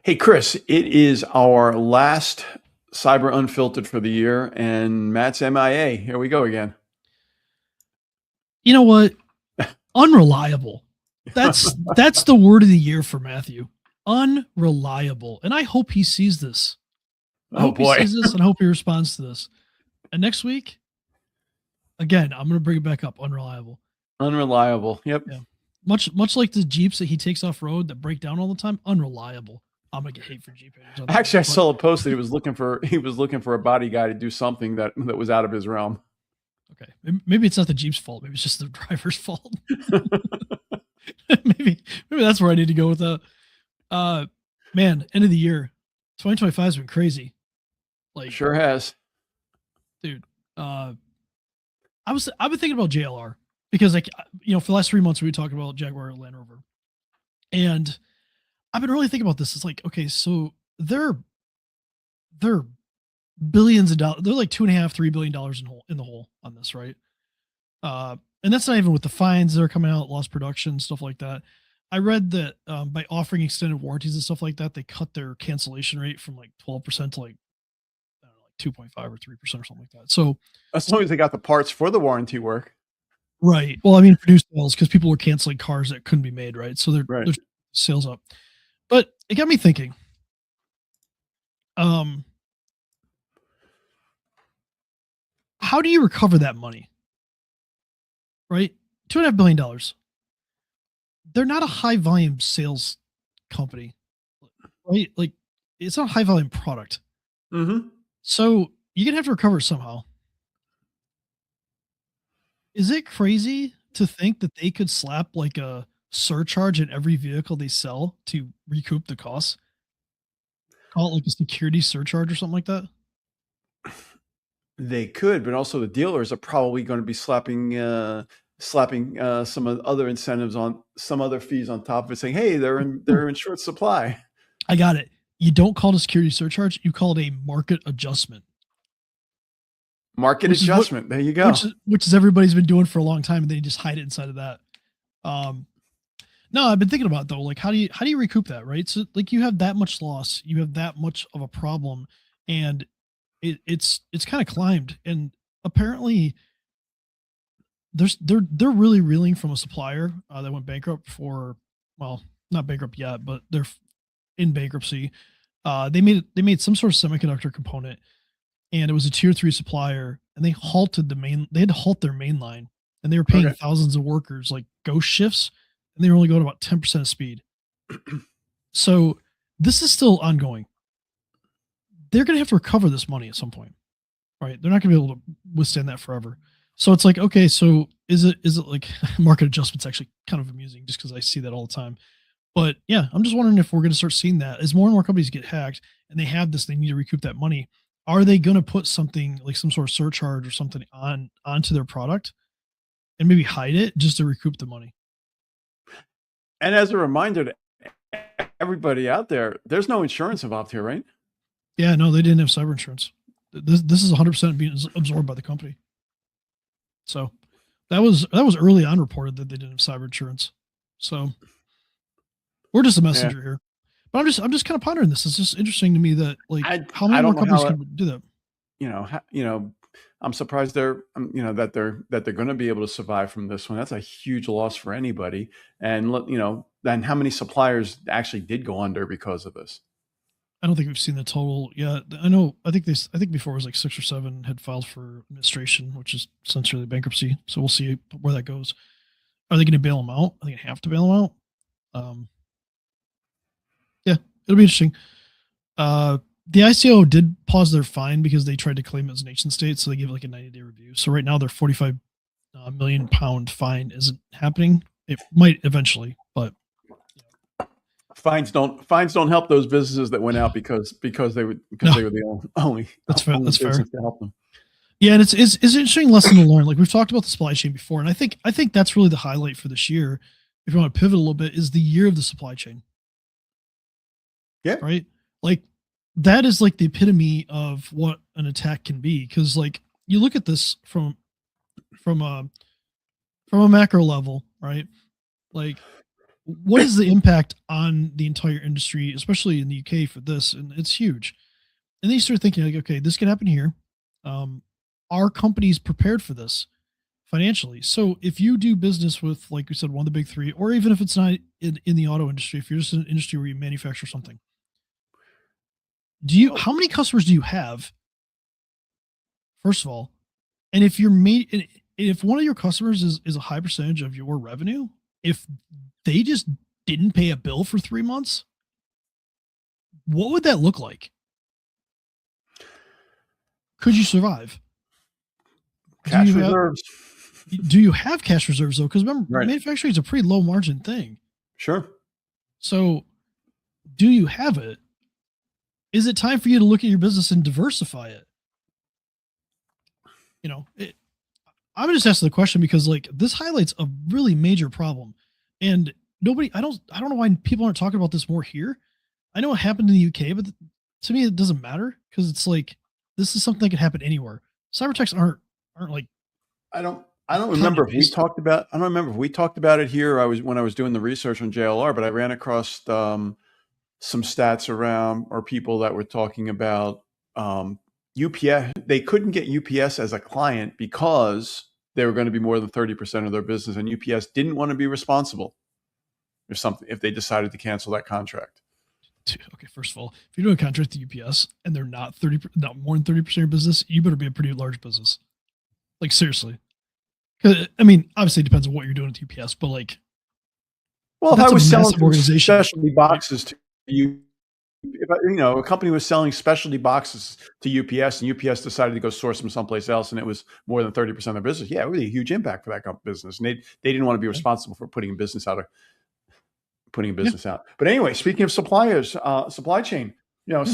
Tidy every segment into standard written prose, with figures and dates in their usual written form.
Hey, Chris, it is our last Cyber Unfiltered for the year, and Matt's MIA. Here we go again. You know what? Unreliable. That's the word of the year for Matthew. Unreliable. And I hope he sees this. I Oh hope he boy. sees this and I hope he responds to this. And next week, again, I'm gonna bring it back up. Unreliable. Unreliable. Yep. Yeah. Much like the Jeeps that he takes off road that break down all the time. Unreliable. I'm gonna get hate for Jeep haters on that Actually, I one, saw a post that he was looking for a body guy to do something that was out of his realm. okay. Maybe it's not the Jeep's fault. Maybe it's just the driver's fault. maybe that's where I need to go with that. Man, end of the year. 2025 has been crazy. Like, Sure has. dude, I've been thinking about JLR because, like, for the last 3 months we talked about Jaguar Land Rover, and I've been really thinking about this. It's like, okay, so they're billions of dollars. They're like $2.5-3 billion in the hole on this, right? And that's not even with the fines that are coming out, lost production, stuff like that. I read that by offering extended warranties and stuff like that, they cut their cancellation rate from like 12% to like, I don't know, like 2.5 or 3% or something like that. So As long as they got the parts for the warranty work. right. Well, I mean, produce sales because people were canceling cars that couldn't be made, right? So Right. their sales up. But it got me thinking. How do you recover that money? Right? $2.5 billion. They're not a high volume sales company, right? Like, it's not a high volume product. Mm-hmm. So you're gonna have to recover it somehow. Is it crazy to think that they could slap like a surcharge in every vehicle they sell to recoup the costs? Call it like a security surcharge or something like that? They could, but also the dealers are probably going to be slapping some other incentives on some other fees on top of it, saying, "Hey, they're in short supply." I got it. You don't call it a security surcharge, you call it a market adjustment. Market adjustment. There you go. Which is everybody's been doing for a long time, and they just hide it inside of that. No, I've been thinking about it, though. Like, how do you recoup that, right? So, like, you have that much loss, you have that much of a problem, and it's kind of climbed. And apparently, they're really reeling from a supplier that went bankrupt for, well, not bankrupt yet, but they're in bankruptcy. They made some sort of semiconductor component, and it was a tier 3 supplier, and they had to halt their main line, and they were paying Okay. thousands of workers like ghost shifts, and they were only going about 10% of speed. So this is still ongoing. They're going to have to recover this money at some point, right? They're not going to be able to withstand that forever. So it's like, okay, so is it like market adjustments? Actually kind of amusing just because I see that all the time. But yeah, I'm just wondering if we're going to start seeing that as more and more companies get hacked and they have this, they need to recoup that money. Are they going to put something like some sort of surcharge or something onto their product and maybe hide it just to recoup the money? And as a reminder to everybody out there, there's no insurance involved here, right? Yeah, no, they didn't have cyber insurance. This is 100% being absorbed by the company. So that was early on reported that they didn't have cyber insurance. So we're just a messenger here. But I'm just kind of pondering this. It's just interesting to me that, like, how many more companies can do that? I'm surprised that they're going to be able to survive from this one. That's a huge loss for anybody. And then how many suppliers actually did go under because of this? I don't think we've seen the total yet. I think before it was like 6 or 7 had filed for administration, which is essentially bankruptcy. So we'll see where that goes. Are they going to bail them out? Are they going to have to bail them out? Yeah, it'll be interesting. The ICO did pause their fine because they tried to claim it as a nation state, so they gave like a 90-day review. So right now their 45 million pound fine isn't happening. It might eventually, but fines don't help those businesses that went out because they were the only that's fair. That's fair to help them. Yeah, and it's an interesting lesson to learn. Like, we've talked about the supply chain before, and I think that's really the highlight for this year. If you want to pivot a little bit, is the year of the supply chain. Yeah. Right. Like, that is like the epitome of what an attack can be. Because, like, you look at this from a macro level, right? Like, what is the impact on the entire industry, especially in the UK for this? And it's huge. And then you start thinking like, okay, this can happen here. Um, are companies prepared for this financially? So if you do business with, like we said, one of the big three, or even if it's not in the auto industry, if you're just in an industry where you manufacture something, Well, how many customers do you have, first of all? And if you're made, and if one of your customers is a high percentage of your revenue, if they just didn't pay a bill for 3 months, what would that look like? Could you survive? Do cash you have reserves. cash reserves though? Because remember, Right. manufacturing is a pretty low margin thing. Sure. So, do you have it? Is it time for you to look at your business and diversify it? You know, I'm just asking the question because like this highlights a really major problem, and nobody. I don't know why people aren't talking about this more here. I know it happened in the UK, but to me it doesn't matter because it's like this is something that can happen anywhere. Cyber attacks aren't like I don't remember continent if we based. talked about I don't remember if we talked about it here. I was when I was doing the research on JLR, but I ran across some stats around or people that were talking about UPS. They couldn't get UPS as a client because they were going to be more than 30% of their business, and UPS didn't want to be responsible if they decided to cancel that contract. Okay, first of all, if you're doing a contract with UPS and they're not more than 30% of your business, you better be a pretty large business. Like seriously, 'cause, I mean, obviously it depends on what you're doing with UPS, but like Well, if I that's a was selling massive some organization, specialty right? boxes to you, if a company was selling specialty boxes to UPS and UPS decided to go source them someplace else and it was more than 30% of their business, yeah, it was a huge impact for that business. And they didn't want to be Yeah, responsible for putting a yeah, business out. But anyway, speaking of suppliers, supply chain, yeah. we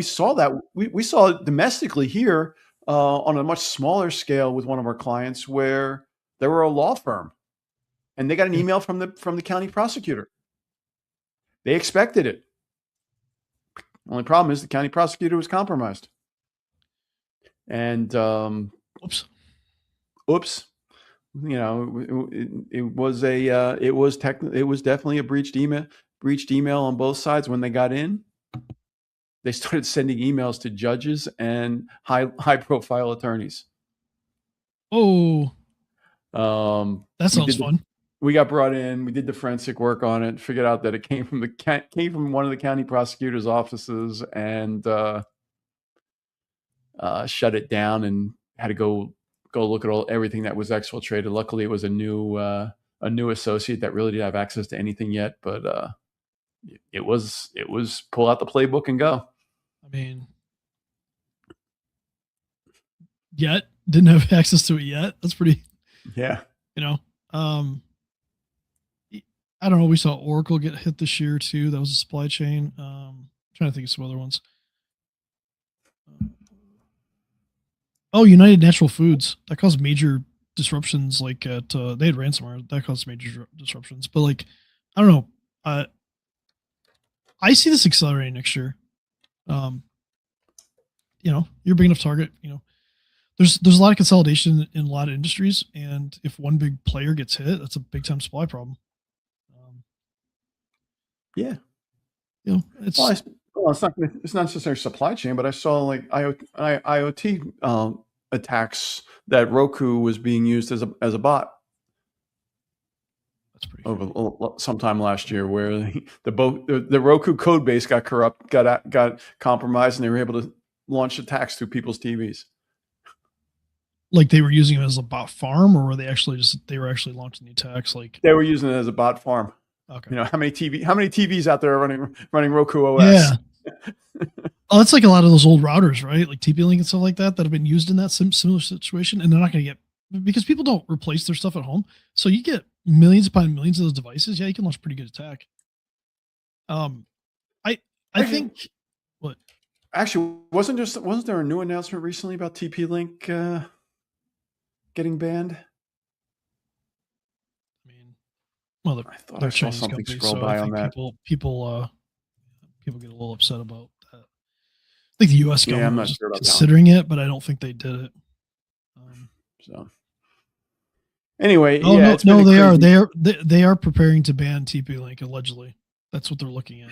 saw that we saw it domestically here on a much smaller scale with one of our clients where they were a law firm and they got an Yeah. email from the county prosecutor. They expected it. Only problem is the county prosecutor was compromised. And Oops. oops, it was it was definitely a breached email on both sides. When they got in, they started sending emails to judges and high profile attorneys. Oh, that We sounds did fun. we got brought in. We did the forensic work on it. Figured out that it came from one of the county prosecutor's offices, and shut it down and had to go look at everything that was exfiltrated. Luckily, it was a new associate that really didn't have access to anything yet, but it was pull out the playbook and go. I mean, yet didn't have access to it yet. That's pretty, Yeah, you know. Um, I don't know. We saw Oracle get hit this year too. That was a supply chain. Trying to think of some other ones. Oh, United Natural Foods that caused major disruptions. Like at they had ransomware that caused major disruptions. But like, I don't know. I see this accelerating next year. Um, you're a big enough target. There's a lot of consolidation in a lot of industries, and if one big player gets hit, that's a big time supply problem. Um, yeah. Well, it's it's not necessarily supply chain, but I saw like IoT attacks that Roku was being used as a bot that's pretty over funny. sometime last year, where the Roku code base got got compromised, and they were able to launch attacks through people's TVs. Like they were using it as a bot farm, or were they were actually launching the attacks? Like, They were using it as a bot farm. okay, How many TVs out there are running Roku OS? yeah. Oh, that's like a lot of those old routers, right? Like TP-Link and stuff like that that have been used in that similar situation, and they're not going to get because people don't replace their stuff at home. So you get millions upon millions of those devices. Yeah, you can launch a pretty good attack. Um, I I Actually, think what wasn't there a new announcement recently about TP-Link getting banned? I mean, well, I thought they're I a saw Chinese something company, scroll so I by on think that. people get a little upset about that. I think the U.S. Yeah, I'm government not was sure about that one. considering it, but I don't think they did it. Um, So Anyway, Oh yeah, no, it's been no, a they are crazy. they are preparing to ban TP-Link allegedly. That's what they're looking at.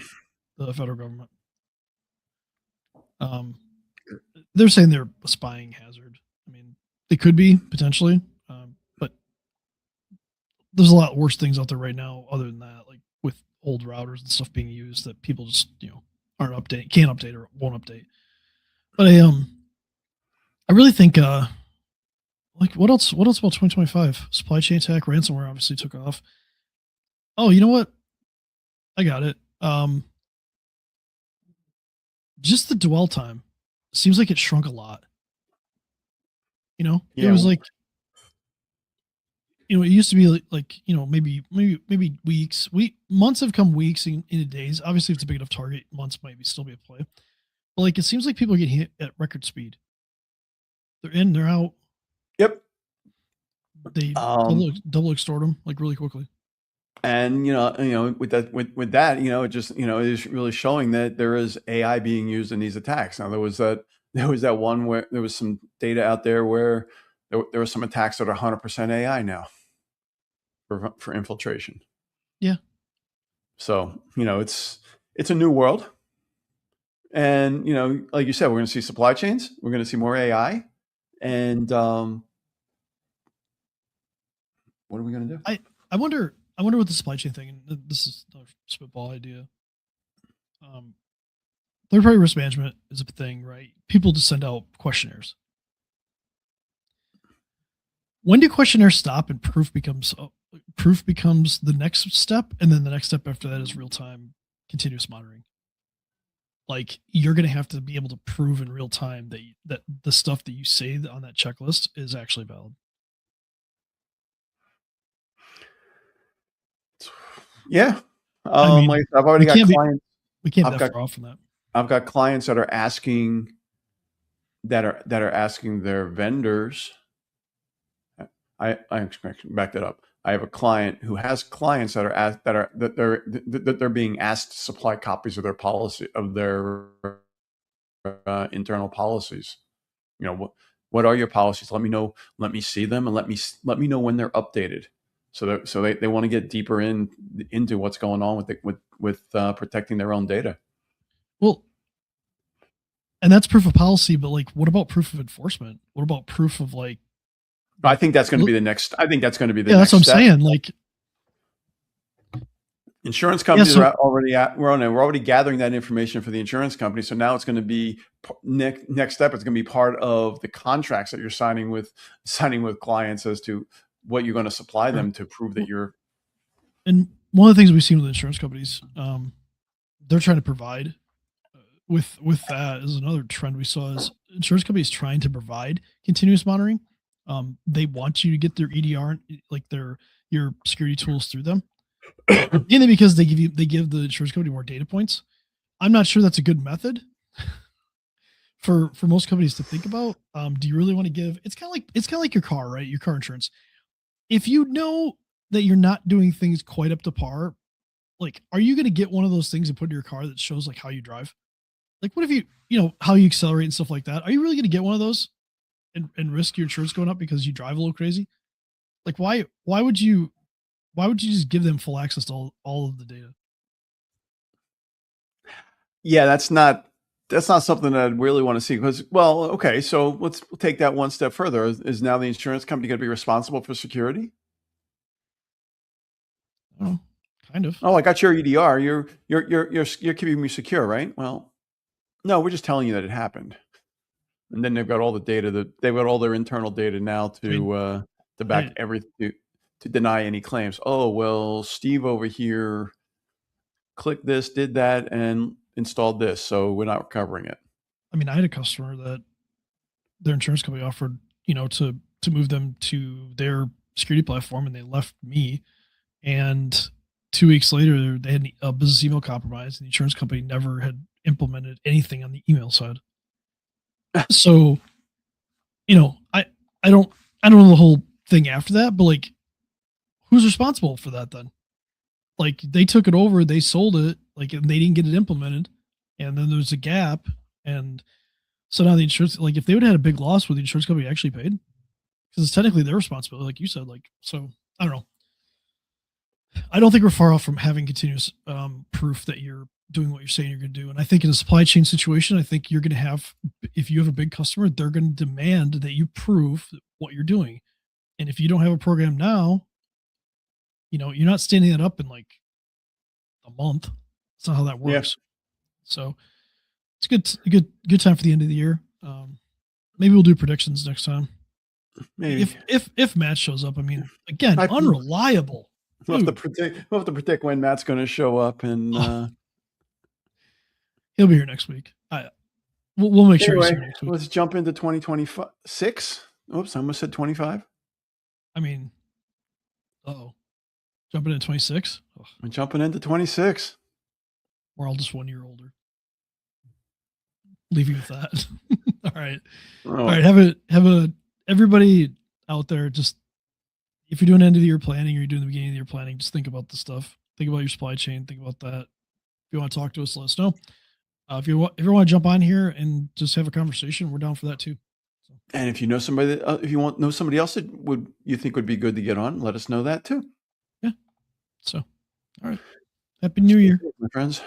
The federal government. Um, they're saying they're a spying hazard. I mean, they could be potentially, but there's a lot worse things out there right now other than that, like with old routers and stuff being used that people just aren't can't update or won't update. But I really think like what else about 2025? Supply chain attack, ransomware obviously took off. Oh, you know what? I got it. Just the dwell time seems like it shrunk a lot. It Yeah, was like it used to be like maybe weeks, months have come weeks into days. Obviously, if it's a big enough target, months might still be a play. But like it seems like people are getting hit at record speed. They're in, they're out. yep. They Um, double extort them like really quickly. and with that, it just it is really showing that there is AI being used in these attacks. Now there was that one where there was some data out there where there were some attacks that are 100% AI now for infiltration. Yeah, So it's a new world, and like you said, we're going to see supply chains, we're going to see more AI, and what are we going to do? I wonder what the supply chain thing. And this is a spitball idea. Um, third party risk management is a thing, right? People just send out questionnaires. When do questionnaires stop and proof becomes the next step, and then the next step after that is real time continuous monitoring? Like you're going to have to be able to prove in real time that the stuff that you say on that checklist is actually valid. Yeah. I Like mean, I've already we got can't be clients. we can't be I've that got far off from that. I've got clients that are asking their vendors. I back that up. I have a client who has clients that are asked that they're being asked to supply copies of their internal policies. What are your policies? Let me know. Let me see them, and let me know when they're updated. So they want to get deeper into what's going on with protecting their own data. Well, and that's proof of policy, but like, what about proof of enforcement? What about proof of I think that's going to l- be the next. I think that's going to be the yeah, that's next what I'm step. saying. Like, Insurance yeah, companies so are already we're already gathering that information for the insurance company. So now it's going to be next step. It's going to be part of the contracts that you're signing with clients as to what you're going to supply them to prove that you're. and one of the things we've seen with insurance companies, they're trying to provide with that is another trend we saw is insurance companies trying to provide continuous monitoring. They want you to get their EDR, like your security tools through them, mainly because they give the insurance company more data points. I'm not sure that's a good method for most companies to think about. Do you really want to give? It's kind of like your car, right? Your car insurance. If you know that you're not doing things quite up to par, like, are you going to get one of those things and put in your car that shows like how you drive? Like, what if how you accelerate and stuff like that? Are you really going to get one of those and risk your insurance going up because you drive a little crazy? Like, why would you just give them full access to all of the data? Yeah, that's not something that I'd really want to see because, well, okay, so we'll take that one step further. Is now the insurance company going to be responsible for security? Oh, kind of. Oh, I got your EDR. You're keeping me secure, right? Well, no, we're just telling you that it happened. And then they've got all the data that they've got all their internal data now I mean, to back I, everything to deny any claims. Oh well, Steve over here clicked this, did that, and installed this, so we're not recovering it. I mean, I had a customer that their insurance company offered, to move them to their security platform, and they left me. And 2 weeks later, they had a business email compromise, and the insurance company never had implemented anything on the email side. So, I don't know the whole thing after that, but like, who's responsible for that then? Like, they took it over, they sold it, like, and they didn't get it implemented, and then there's a gap, and so now the insurance, like, if they would have had a big loss, would the insurance company actually paid? because it's technically their responsibility, like you said. Like, so I don't know. I don't think we're far off from having continuous proof that you're doing what you're saying you're going to do. And I think in a supply chain situation, I think you're going to have, if you have a big customer, they're going to demand that you prove what you're doing. And if you don't have a program now, you're not standing that up in like a month. That's not how that Yeah. works. So it's good time for the end of the year. Maybe we'll do predictions next time. Maybe. If Matt shows up, I mean, again, unreliable. We'll have to predict when Matt's going to show up, and he'll be here next week. We'll make sure he's here next week. Let's jump into 2026. Oops, I almost said 25. I mean, jumping into 26. I'm jumping into 26. We're all just 1 year older. Leave you with that. All right. All right. Have a everybody out there, just if you're doing end of the year planning or you're doing the beginning of the year planning, just think about this stuff. Think about your supply chain. Think about that. If you want to talk to us, let us know. If you want to jump on here and just have a conversation, we're down for that too. So. And if you know somebody that, if you know somebody else that you think would be good to get on, let us know that too. Yeah. So, all right. Happy New Year, my friends.